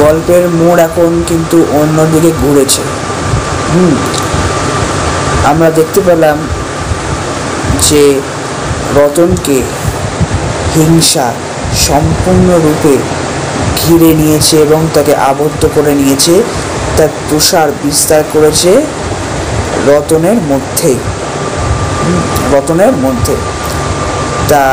গল্পের মোড় এখন কিন্তু অন্যদিকে ঘুরেছে। আমরা দেখতে পেলাম যে রতনকে হিংসা সম্পূর্ণরূপে ঘিরে নিয়েছে এবং তাকে আবদ্ধ করে নিয়েছে, তার তুষার বিস্তার করেছে রতনের মধ্যে। তা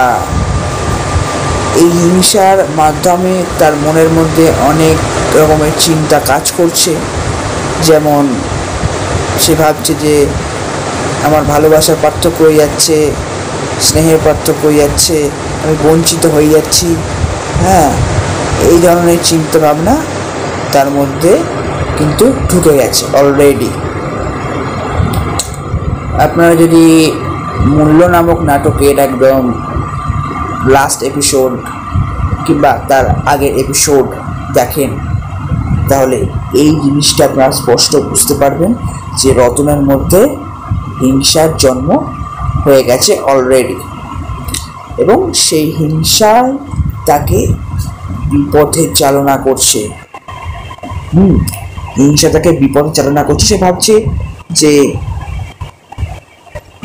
এই হিংসার মাধ্যমে তার মনের মধ্যে অনেক রকমের চিন্তা কাজ করছে। যেমন সে ভাবছে যে আমার ভালোবাসার পার্থক্য হয়ে যাচ্ছে, স্নেহের পার্থক্য হয়ে যাচ্ছে, আমি বঞ্চিত হয়ে যাচ্ছি। এই ধরনের চিন্তা ভাবনা তার মধ্যে কিন্তু ঢুকে গেছে অলরেডি। আপনারা যদি মূল্য নামক নাটকের একদম লাস্ট এপিসোড কিংবা তার আগের এপিসোড দেখেন, তাহলে এই জিনিসটা আপনারা স্পষ্ট বুঝতে পারবেন যে রতনের মধ্যে হিংসার জন্ম হয়ে গেছে অলরেডি, এবং সেই হিংসায় তাকে বিপথে চালনা করছে। সে ভাবছে যে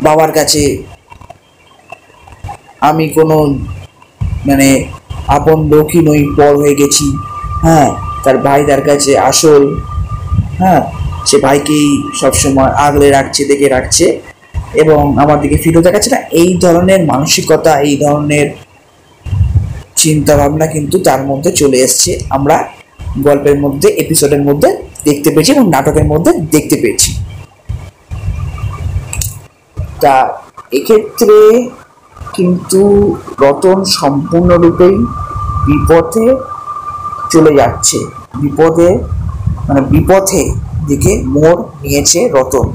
বাবার কাছে আমি কোনো আপন লোকই নই, পর হয়ে গেছি। তার ভাই তার কাছে আসল। সে ভাইকেই সবসময় আগলে রাখছে, দেখে রাখছে এবং আমার দিকে ফিরে দেখাচ্ছে না। এই ধরনের মানসিকতা, এই ধরনের চিন্তা ভাবনা কিন্তু তার মধ্যে চলে এসছে। আমরা গল্পের মধ্যে, এপিসোডের মধ্যে দেখতে পেয়েছি এবং নাটকের মধ্যে দেখতে পেয়েছি। তা এক্ষেত্রে কিন্তু রতন সম্পূর্ণরূপেই বিপথে চলে যাচ্ছে। বিপথে দিকে মোড় নিয়েছে রতন।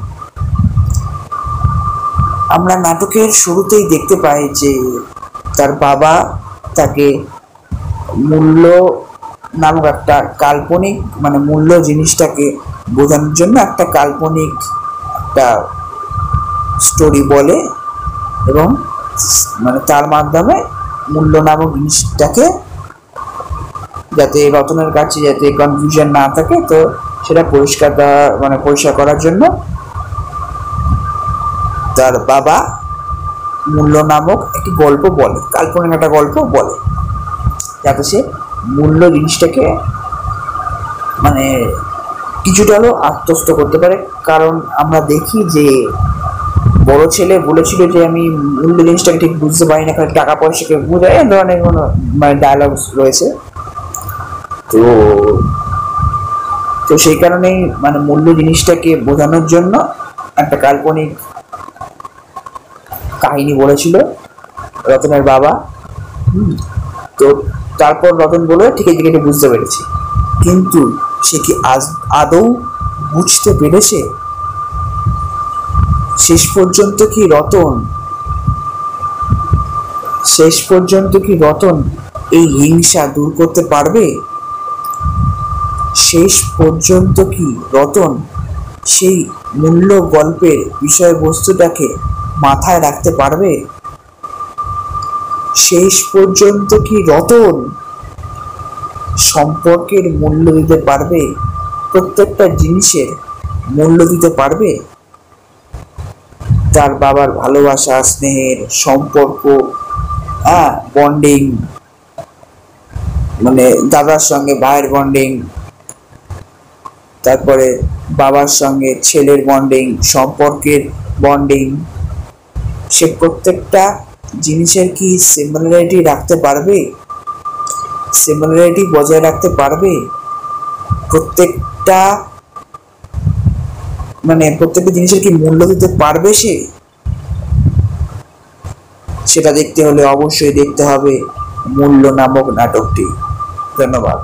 আমরা নাটকের শুরুতেই দেখতে পাই যে তার বাবা তাকে মূল্য নামক একটা কাল্পনিক মূল্য জিনিসটাকে বোঝানোর জন্য একটা কাল্পনিক একটা স্টোরি বলে এবং তার মাধ্যমে মূল্য নামক জিনিসটাকে যাতে রতনের কাছে যাতে কনফিউশন না থাকে, তো সেটা পরিষ্কার করার জন্য তার বাবা মূল্য নামক একটি গল্প বলে, কাল্পনিক একটা গল্প বলে, যাতে সে মূল্য জিনিসটাকে কিছুটা হলেও আত্মস্থ করতে পারে। কারণ আমরা দেখি যে বড় ছেলে বলেছিল যে আমি মূল্য জিনিসটাকে ঠিক বুঝতে পারি না, টাকা পয়সাকে বোঝায়, এই ধরনের কোনো ডায়ালগস রয়েছে। তো সেই কারণেই মূল্য জিনিসটাকে বোঝানোর জন্য একটা কাল্পনিক কাহিনী বলেছিল রতনের বাবা। তো তারপর রতন বলে ঠিক আছে, এটা বুঝতে পেরেছি। কিন্তু সে কি আদৌ বুঝতে পেরেছে? শেষ পর্যন্ত কি রতন এই হিংসা দূর করতে পারবে? শেষ পর্যন্ত কি রতন সেই মূল্য গল্পের বিষয়বস্তুটাকে মাথায় রাখতে পারবে? শেষ পর্যন্ত কি রতন সম্পর্কের মূল্য দিতে পারবে? প্রত্যেকটা জিনিসের মূল্য দিতে পারবে? তার বাবার ভালোবাসা, স্নেহের সম্পর্ক, বন্ডিং, দাদার সঙ্গে ভাইয়ের বন্ডিং, তারপরে বাবার সঙ্গে ছেলের বন্ডিং, সম্পর্কের বন্ডিং, সে প্রত্যেকটা জিনিসের কি সিমিলারিটি রাখতে পারবে? সিমিলারিটি বজায় রাখতে পারবে? প্রত্যেকটা জিনিসের কি মূল্য দিতে পারবে সে? সেটা দেখতে হলে অবশ্যই দেখতে হবে মূল্য নামক নাটকটি। ধন্যবাদ।